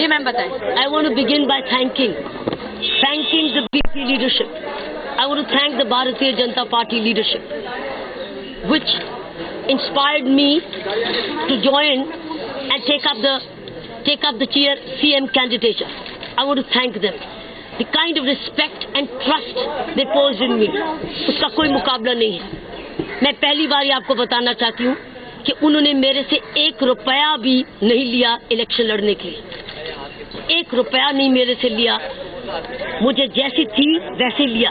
Ma'am बताएं। I want to begin by thanking the BP leadership. I want to thank the Bharatiya Janata Party leadership, which inspired me to join and take up the chair CM candidature. I want to thank them. The kind of respect and trust they posed in me, उसका कोई मुकाबला नहीं है। मैं पहली बार ये आपको बताना चाहती हूँ कि उन्होंने मेरे से 1 रुपया भी नहीं लिया इलेक्शन लड़ने के लिए। 1 रुपया नहीं मेरे से लिया, मुझे जैसी थी वैसे लिया।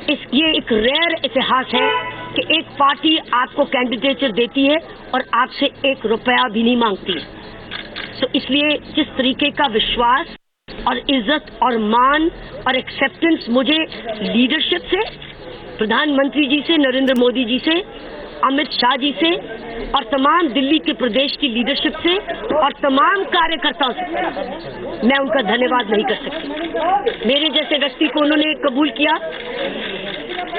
ये एक रेयर इतिहास है कि एक पार्टी आपको कैंडिडेचर देती है और आपसे 1 रुपया भी नहीं मांगती है। तो इसलिए जिस तरीके का विश्वास और इज्जत और मान और एक्सेप्टेंस मुझे लीडरशिप से, प्रधानमंत्री जी से, नरेंद्र मोदी जी से, अमित शाह जी से और तमाम दिल्ली के प्रदेश की लीडरशिप से और तमाम कार्यकर्ताओं से मैं उनका धन्यवाद नहीं कर सकती। मेरे जैसे व्यक्ति को उन्होंने कबूल किया,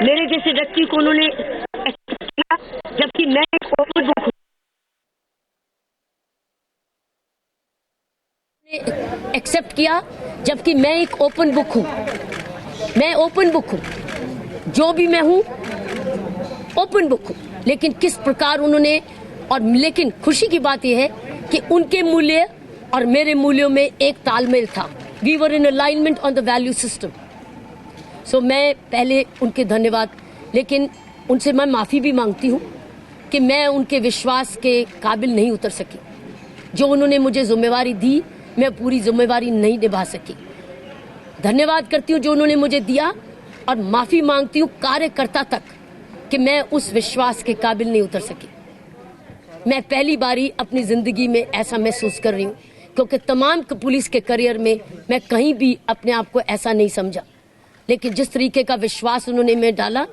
मेरे जैसे व्यक्ति को उन्होंने एक्सेप्ट किया, जबकि मैं एक ओपन बुक हूँ। एक्सेप्ट किया जबकि मैं एक ओपन बुक हूँ। मैं ओपन बुक हूँ, जो भी मैं हूँ ओपन बुक हूँ। लेकिन किस प्रकार उन्होंने, और लेकिन खुशी की बात यह है कि उनके मूल्य और मेरे मूल्यों में एक तालमेल था। We were in alignment on the value system. So मैं पहले उनके धन्यवाद, लेकिन उनसे मैं माफ़ी भी मांगती हूँ कि मैं उनके विश्वास के काबिल नहीं उतर सकी। जो उन्होंने मुझे जिम्मेवारी दी, मैं पूरी जिम्मेवारी नहीं निभा सकी। धन्यवाद करती हूँ जो उन्होंने मुझे दिया, और माफ़ी मांगती हूँ कार्यकर्ता तक कि मैं उस विश्वास के काबिल नहीं उतर सकी। मैं पहली बारी अपनी ज़िंदगी में ऐसा महसूस कर रही हूँ, क्योंकि तमाम पुलिस के करियर में मैं कहीं भी अपने आप को ऐसा नहीं समझा। लेकिन जिस तरीके का विश्वास उन्होंने मैं डाला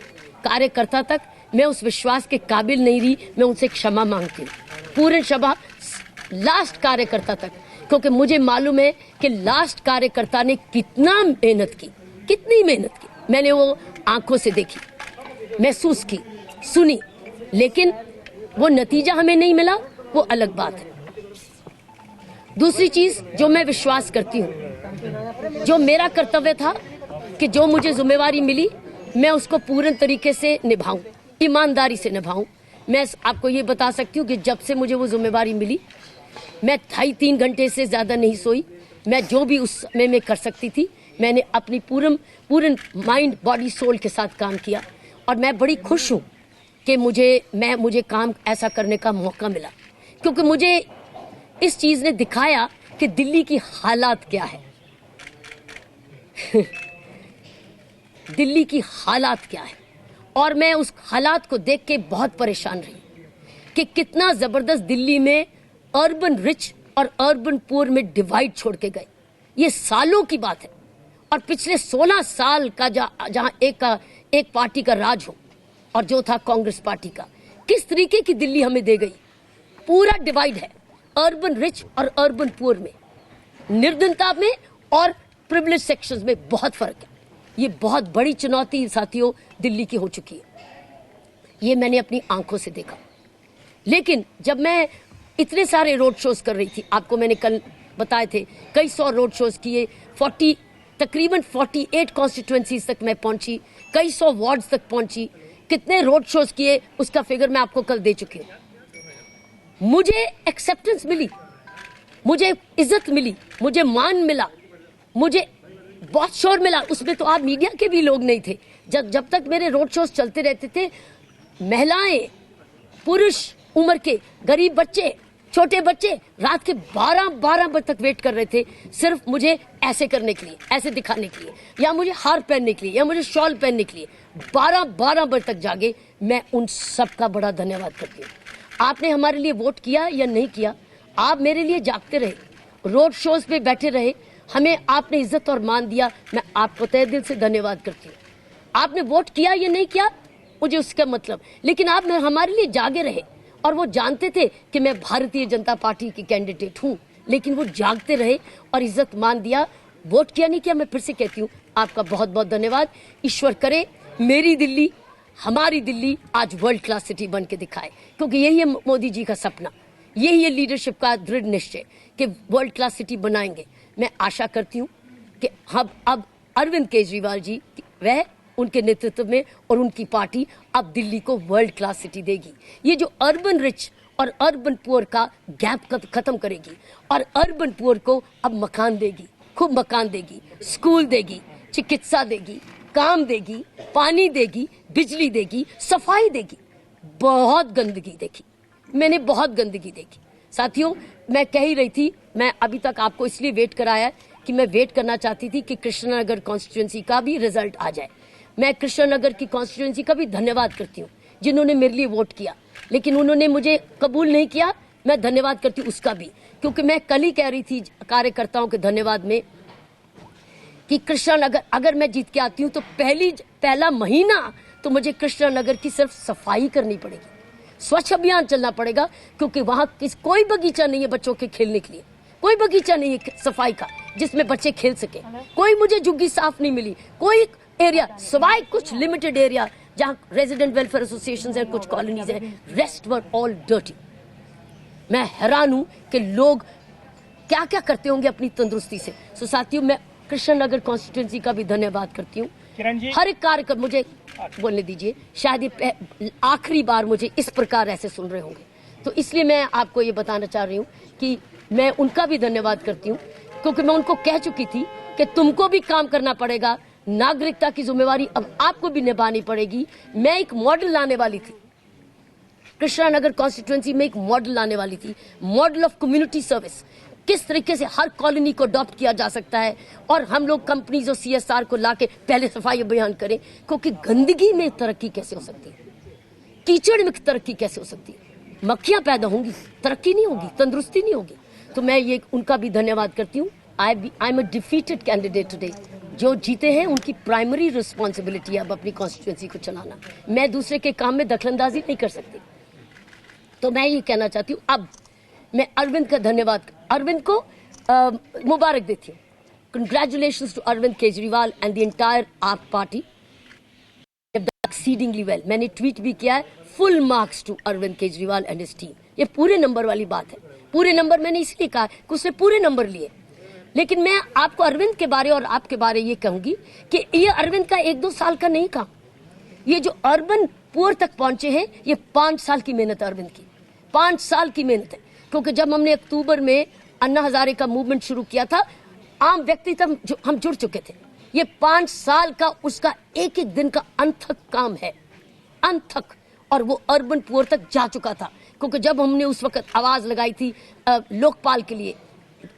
कार्यकर्ता तक, मैं उस विश्वास के काबिल नहीं रही। मैं उनसे क्षमा मांगती हूँ, पूर्ण क्षमा लास्ट कार्यकर्ता तक, क्योंकि मुझे मालूम है कि लास्ट कार्यकर्ता ने कितना मेहनत की, कितनी मेहनत की। मैंने वो आंखों से देखी, महसूस की, सुनी, लेकिन वो नतीजा हमें नहीं मिला, वो अलग बात है। दूसरी चीज जो मैं विश्वास करती हूँ, जो मेरा कर्तव्य था कि जो मुझे जिम्मेवारी मिली मैं उसको पूर्ण तरीके से निभाऊं, ईमानदारी से निभाऊं। मैं आपको ये बता सकती हूँ कि जब से मुझे वो जिम्मेवारी मिली, मैं 2.5-3 घंटे से ज्यादा नहीं सोई। मैं जो भी उस समय में कर सकती थी, मैंने अपनी पूर्ण माइंड, बॉडी, सोल के साथ काम किया। और मैं बड़ी खुश हूँ कि मुझे काम ऐसा करने का मौका मिला, क्योंकि मुझे इस चीज ने दिखाया कि दिल्ली की हालात क्या है। दिल्ली की हालात क्या है, और मैं उस हालात को देख के बहुत परेशान रही कि कितना जबरदस्त दिल्ली में अर्बन रिच और अर्बन पुअर में डिवाइड छोड़ के गए। ये सालों की बात है, और पिछले 16 साल का जहां एक पार्टी का राज हो, और जो था कांग्रेस पार्टी का, किस तरीके की दिल्ली हमें दे गई। पूरा डिवाइड है अर्बन रिच और अर्बन पुअर में, निर्धनता में और प्रिविलेज सेक्शंस में बहुत फर्क है। ये बहुत बड़ी चुनौती साथियों दिल्ली की हो चुकी है, ये मैंने अपनी आंखों से देखा। लेकिन जब मैं इतने सारे रोड शोज कर रही थी, आपको मैंने कल बताए थे, कई 100 रोड शोज किए, तकरीबन 48 कॉन्स्टिट्यूएंसीज तक मैं पहुंची, कई 100 वार्ड्स तक पहुंची। कितने रोड शोज किए उसका फिगर मैं आपको कल दे चुकी हूँ। मुझे एक्सेप्टेंस मिली, मुझे इज्जत मिली, मुझे मान मिला, मुझे बहुत शोर मिला। उसमें तो आप मीडिया के भी लोग नहीं थे। जब तक मेरे रोड शोज चलते रहते थे, महिलाएं, पुरुष, उम्र के गरीब बच्चे, छोटे बच्चे रात के 12 बजे तक वेट कर रहे थे, सिर्फ मुझे ऐसे करने के लिए, ऐसे दिखाने के लिए, या मुझे हार पहनने के लिए, या मुझे शॉल पहनने के लिए 12 बजे तक जागे। मैं उन सब का बड़ा धन्यवाद करती हूँ। आपने हमारे लिए वोट किया या नहीं किया, आप मेरे लिए जागते रहे, रोड शोज पे बैठे रहे, हमें आपने इज्जत और मान दिया। मैं आपको तहे दिल से धन्यवाद करती हूँ। आपने वोट किया या नहीं किया मुझे उसका मतलब, लेकिन आप हमारे लिए जागे रहे, और वो जानते थे कि मैं भारतीय जनता पार्टी की कैंडिडेट हूँ, लेकिन वो जागते रहे और इज्जत मान दिया। वोट किया नहीं किया, मैं फिर से कहती हूँ आपका बहुत बहुत धन्यवाद। ईश्वर करे मेरी दिल्ली, हमारी दिल्ली आज वर्ल्ड क्लास सिटी बन के दिखाए, क्योंकि यही है मोदी जी का सपना यही है लीडरशिप का दृढ़ निश्चय कि वर्ल्ड क्लास सिटी बनाएंगे। मैं आशा करती हूँ कि अब अरविंद केजरीवाल जी वह उनके नेतृत्व में और उनकी पार्टी अब दिल्ली को वर्ल्ड क्लास सिटी देगी। ये जो अर्बन रिच और अर्बन पुअर का गैप खत्म करेगी और अर्बन पुअर को अब मकान देगी, खूब मकान देगी, स्कूल देगी, चिकित्सा देगी, काम देगी, पानी देगी, बिजली देगी, सफाई देगी। बहुत गंदगी देखी मैंने, बहुत गंदगी देखी साथियों। मैं कह ही रही थी, मैं अभी तक आपको इसलिए वेट कराया कि मैं वेट करना चाहती थी कि कृष्णनगर कॉन्स्टिट्यूएंसी का भी रिजल्ट आ जाए। मैं कृष्णनगर की कॉन्स्टिट्यूएंसी का भी धन्यवाद करती हूँ जिन्होंने मेरे लिए वोट किया, लेकिन उन्होंने मुझे कबूल नहीं किया। मैं धन्यवाद करती हूँ उसका भी, क्योंकि मैं कल ही कह रही थी कार्यकर्ताओं के धन्यवाद में कि कृष्णनगर अगर मैं जीत के आती हूँ तो पहला महीना तो मुझे कृष्णनगर की सिर्फ सफाई करनी पड़ेगी, स्वच्छ अभियान चलना पड़ेगा, क्योंकि वहां कोई बगीचा नहीं है बच्चों के खेलने के लिए, कोई बगीचा नहीं है सफाई का जिसमें बच्चे खेल सके। कोई मुझे झुग्गी साफ नहीं मिली, कोई एरिया सिवाय कुछ लिमिटेड एरिया जहां रेजिडेंट वेलफेयर एसोसिएशंस है, कुछ कॉलोनीज है, रेस्ट वर ऑल डर्टी। मैं हैरान हूं कि लोग क्या क्या करते होंगे अपनी तंदुरुस्ती से। सो साथियों, मैं कृष्णनगर कॉन्स्टिट्यूएंसी का भी धन्यवाद करती हूँ। हर एक कार्यक्रम मुझे बोलने दीजिए, शायद ये आखिरी बार मुझे इस प्रकार ऐसे सुन रहे होंगे, तो इसलिए मैं आपको ये बताना चाह रही हूँ कि मैं उनका भी धन्यवाद करती हूँ, क्योंकि मैं उनको कह चुकी थी कि तुमको भी काम करना पड़ेगा, नागरिकता की जिम्मेवारी अब आपको भी निभानी पड़ेगी। मैं एक मॉडल लाने वाली थी, कृष्णनगर कॉन्स्टिट्यूएंसी में एक मॉडल लाने वाली थी, मॉडल ऑफ कम्युनिटी सर्विस। किस तरीके से हर कॉलोनी को अडॉप्ट किया जा सकता है और हम लोग कंपनीज और CSR को लाके पहले सफाई अभियान करें, क्योंकि गंदगी में तरक्की कैसे हो सकती है, कीचड़ में तरक्की कैसे हो सकती है, मक्खियां पैदा होंगी, तरक्की नहीं होगी, तंदुरुस्ती नहीं होगी। तो मैं ये उनका भी धन्यवाद करती हूँ। I am a defeated candidate today. जो जीते हैं उनकी प्राइमरी रिस्पॉन्सिबिलिटी है अब अपनी कॉन्स्टिट्यूएंसी को चलाना। मैं दूसरे के काम में दखलंदाजी नहीं कर सकती। तो मैं ये कहना चाहती हूँ, अब मैं अरविंद का धन्यवाद, अरविंद को मुबारक देती हूँ। Congratulations to Arvind Kejriwal and the entire AAP party, exceedingly well. मैंने ट्वीट भी किया है, full marks to Arvind Kejriwal and his team. ये पूरे नंबर वाली बात है, पूरे नंबर मैंने इसलिए कहा कि उसने पूरे नंबर लिए। लेकिन मैं आपको अरविंद के बारे और आपके बारे ये कहूंगी कि ये अरविंद का 1-2 साल का नहीं काम, ये जो अर्बन पुअर तक पहुंचे हैं ये 5 साल की मेहनत है अरविंद की, 5 साल की मेहनत है। क्योंकि जब हमने अक्टूबर में अन्ना हजारे का मूवमेंट शुरू किया था, आम व्यक्ति तक हम जुड़ चुके थे। ये 5 साल का उसका एक एक दिन का अनथक काम है, अनथक, और वो अर्बन पुअर तक जा चुका था। क्योंकि जब हमने उस वक्त आवाज लगाई थी लोकपाल के लिए,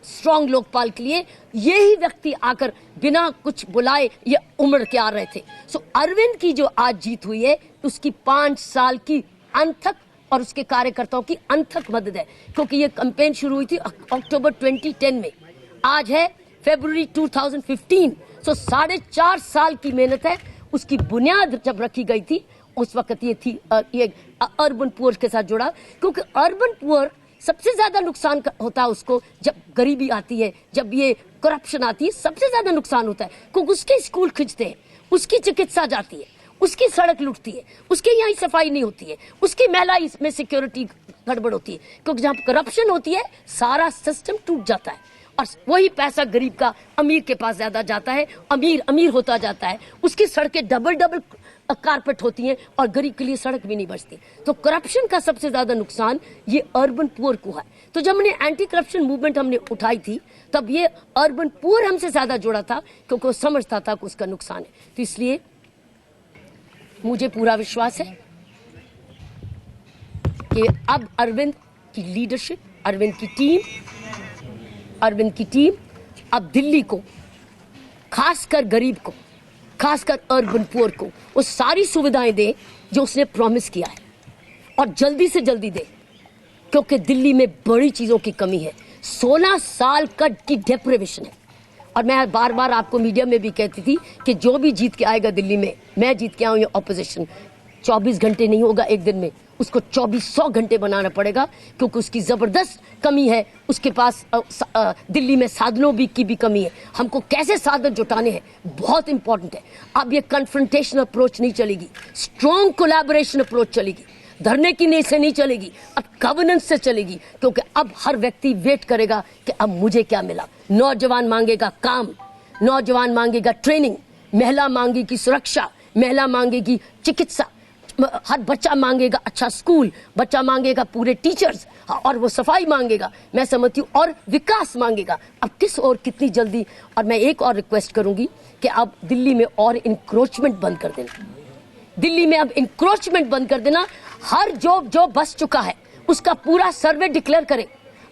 स्ट्रॉन्ग लोकपाल के लिए, यही व्यक्ति आकर बिना कुछ बुलाए ये उमड़ के आ रहे थे। सो अरविंद की जो आज जीत हुई है उसकी 5 साल की अनथक और उसके कार्यकर्ताओं की अनथक मदद है। क्योंकि ये कैंपेन शुरू हुई थी अक्टूबर 2010 में, आज है फरवरी 2015। सो 4.5 साल की मेहनत है। उसकी बुनियाद जब रखी गई थी उस वक्त ये थी, ये अर्बन पुअर के साथ जुड़ा। क्योंकि अर्बन पुअर सबसे ज्यादा नुकसान होता है उसको जब गरीबी आती है, जब ये करप्शन आती है, सबसे ज्यादा नुकसान होता है। क्योंकि उसके स्कूल खिंचते हैं, उसकी चिकित्सा जाती है, उसकी सड़क लुटती है, उसके यहाँ सफाई नहीं होती है, उसकी महिला इसमें सिक्योरिटी गड़बड़ होती है। क्योंकि जहाँ करप्शन होती है सारा सिस्टम टूट जाता है और वही पैसा गरीब का अमीर के पास ज्यादा जाता है, अमीर अमीर होता जाता है, उसकी सड़कें डबल कारपेट होती हैं और गरीब के लिए सड़क भी नहीं बचती। तो करप्शन का सबसे ज्यादा नुकसान ये अर्बन पुअर को है। तो जब हमने एंटी करप्शन मूवमेंट हमने उठाई थी तब ये अर्बन पुअर हमसे ज्यादा जुड़ा था, क्योंकि वो समझता था कि उसका नुकसान है। तो इसलिए मुझे पूरा विश्वास है कि अब अरविंद की लीडरशिप, अरविंद की टीम अब दिल्ली को, खासकर गरीब को, खासकर अर्बन पुअर को वो सारी सुविधाएं दे जो उसने प्रॉमिस किया है, और जल्दी से जल्दी दे। क्योंकि दिल्ली में बड़ी चीजों की कमी है, 16 साल की डेप्रिवेशन है। और मैं बार बार आपको मीडिया में भी कहती थी कि जो भी जीत के आएगा दिल्ली में, मैं जीत के आऊं या ऑपोजिशन, 24 घंटे नहीं होगा एक दिन में, उसको 2400 घंटे बनाना पड़ेगा। क्योंकि उसकी जबरदस्त कमी है, उसके पास दिल्ली में साधनों की भी कमी है। हमको कैसे साधन जुटाने हैं बहुत इंपॉर्टेंट है। अब ये कन्फ्रंटेशन अप्रोच नहीं चलेगी, स्ट्रॉन्ग कोलैबोरेशन अप्रोच चलेगी। धरने की से नहीं चलेगी, अब गवर्नेंस से चलेगी, क्योंकि अब हर व्यक्ति वेट करेगा कि अब मुझे क्या मिला। नौजवान मांगेगा काम, नौजवान मांगेगा ट्रेनिंग, महिला मांगेगी सुरक्षा, महिला मांगेगी चिकित्सा, हर बच्चा मांगेगा अच्छा स्कूल, बच्चा मांगेगा पूरे टीचर्स, और वो सफाई मांगेगा, मैं समझती हूँ, और विकास मांगेगा। अब किस और कितनी जल्दी। और मैं एक और रिक्वेस्ट करूंगी कि अब दिल्ली में और इंक्रोचमेंट बंद कर देना, दिल्ली में अब इंक्रोचमेंट बंद कर देना। हर जो बस चुका है उसका पूरा सर्वे डिक्लेयर करें,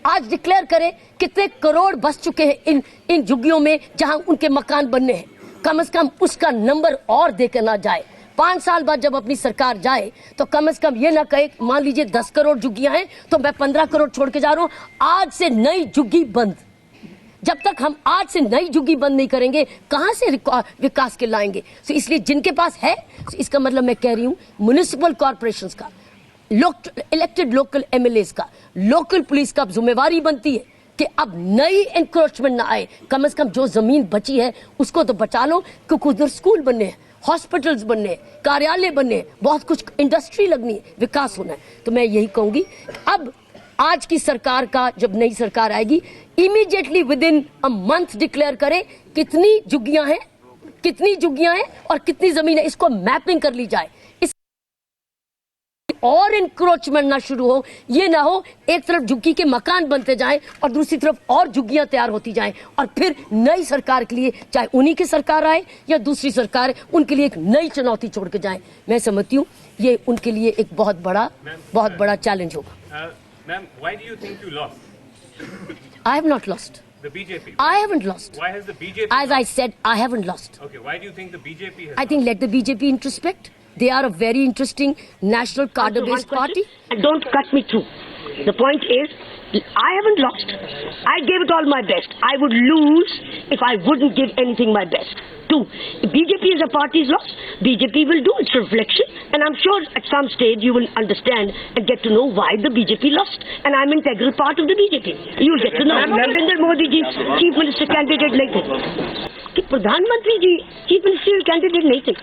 आज डिक्लेयर करें कितने करोड़ बस चुके हैं इन झुग्गियों में जहां उनके मकान बनने हैं, कम से कम उसका नंबर और देकर ना जाए। 5 साल बाद जब अपनी सरकार जाए तो कम से कम ये ना कहे, मान लीजिए 10 करोड़ झुग्गियां हैं तो मैं 15 करोड़ छोड़ के जा रहा हूं, आज से नई झुग्गी बंद। जब तक हम आज से नई झुग्गी बंद नहीं करेंगे, कहां से विकास के लाएंगे। तो इसलिए जिनके पास है, इसका मतलब मैं कह रही हूं म्युनिसिपल कॉर्पोरेशंस का, इलेक्टेड लोकल एमएलएस का, लोकल पुलिस का जिम्मेवारी बनती है कि अब नई एनक्रोचमेंट ना आए। कम से कम जो जमीन बची है उसको तो बचा लो, क्योंकि उधर स्कूल बनने हैं, हॉस्पिटल्स बनने हैं, कार्यालय बनने हैं, बहुत कुछ इंडस्ट्री लगनी है, विकास होना है। तो मैं यही कहूंगी, अब आज की सरकार का, जब नई सरकार आएगी, immediately with in a month declare करे कितनी झुग्गियां हैं और कितनी जमीन है, इसको मैपिंग कर ली जाए। इस और इंक्रोचमेंट ना शुरू हो, ये ना हो एक तरफ झुग्गी के मकान बनते जाएं और दूसरी तरफ और झुग्गियां तैयार होती जाएं, और फिर नई सरकार के लिए, चाहे उन्हीं की सरकार आए या दूसरी सरकार, उनके लिए एक नई चुनौती छोड़ के जाएं। मैं समझती हूँ ये उनके लिए एक बहुत बड़ा चैलेंज होगा। Ma'am, why do you think you lost? I have not lost. The BJP? I haven't lost. Why has the BJP As I said, I haven't lost. Okay, why do you think the BJP has I think let the BJP introspect. They are a very interesting national cadre-based party. And don't cut me through. The point is, I haven't lost. I gave it all my best. I would lose if I wouldn't give anything my best. 2, if BJP as a party is lost, BJP will do its reflection, and I'm sure at some stage you will understand and get to know why the BJP lost. And I'm an integral part of the BJP. You will get to know. Narendra Modi ji Chief Minister candidate नहीं थे, कि प्रधानमंत्री जी Chief Minister candidate नहीं थे,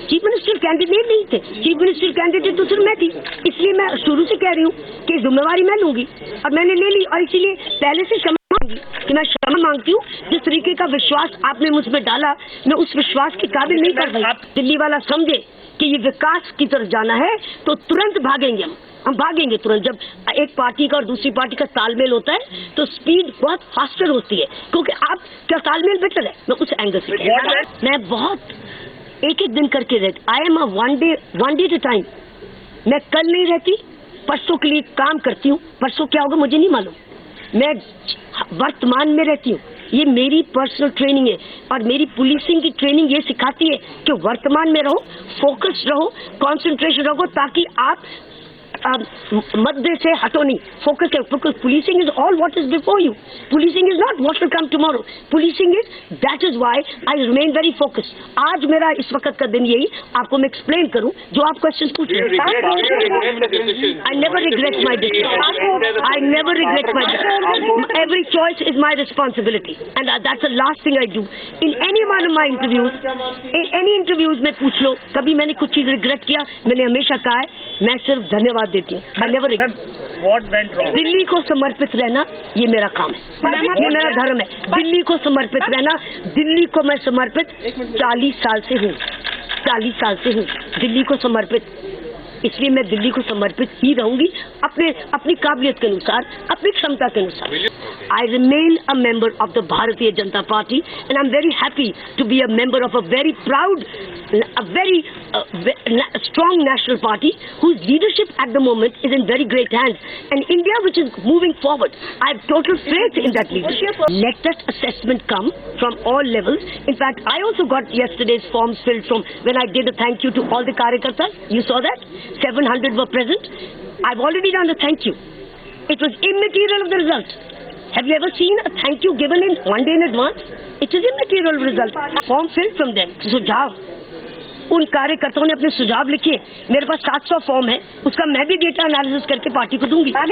chief minister candidate नहीं थे, chief minister candidate तो सिर्फ मैं थी। इसलिए मैं शुरू से कह रही हूँ कि जिम्मेवारी मैं लूंगी, और मैंने ले ली, और इसीलिए पहले से क्षमा मांगी कि मैं क्षमा मांगती हूँ। जिस तरीके का विश्वास आपने मुझ में डाला, मैं उस विश्वास के काबिल नहीं कर पाई। दिल्ली वाला समझे कि ये विकास की तरफ जाना है तो तुरंत भागेंगे, हम भागेंगे तुरंत। जब एक पार्टी का और दूसरी पार्टी का तालमेल होता है तो स्पीड बहुत फास्टर होती है, क्योंकि आप क्या तालमेल बेटर है। मैं उस एंगल से कह रहा हूं, मैं बहुत एक दिन करके रहती। I am a one day at a time. मैं कल नहीं रहती, परसों के लिए काम करती हूँ, परसों क्या होगा मुझे नहीं मालूम। मैं वर्तमान में रहती हूँ, ये मेरी पर्सनल ट्रेनिंग है, और मेरी पुलिसिंग की ट्रेनिंग ये सिखाती है कि वर्तमान में रहो, फोकस रहो, कंसंट्रेशन रखो, ताकि आप मध्य से हटो नहीं, फोकस है। Policing is all what is before you, policing is not what will come tomorrow, policing is, that is why I remain very focus. आज मेरा इस वक्त का दिन यही, आपको मैं एक्सप्लेन करूं जो आप क्वेश्चन पूछ रहे हैं। I never regret my decision, I never regret my decision, every choice is my responsibility, and that's the last thing I do in any one of my interviews. In any interviews में पूछ लो, कभी मैंने कुछ चीज regret किया? मैंने हमेशा कहा है मैं सिर्फ धन्यवाद देती हूँ। दिल्ली को समर्पित रहना ये मेरा काम है, ये मेरा धर्म है। दिल्ली को समर्पित रहना, दिल्ली को मैं समर्पित 40 साल से हूँ, 40 साल से हूँ दिल्ली को समर्पित। इसलिए मैं दिल्ली को समर्पित ही रहूंगी, अपनी काबिलियत के अनुसार, अपनी क्षमता के अनुसार। I remain a member of the Bharatiya Janata Party, and I'm very happy to be a member of a very proud, a very strong national party whose leadership at the moment is in very great hands, and India which is moving forward. I have total faith in that leadership. Let that assessment come from all levels. In fact, I also got yesterday's forms filled from when I did a thank you to all the Karyakartas. You saw that? 700 were present. I've already done a thank you. It was immaterial of the result. Have you ever seen a thank you given in one day in advance? It is immaterial result. Form filled from them. सुझाव, उन कार्यकर्ताओं ने अपने सुझाव लिखे। मेरे पास 700 form है, उसका मैं भी डेटा एनालिसिस करके पार्टी को दूंगी।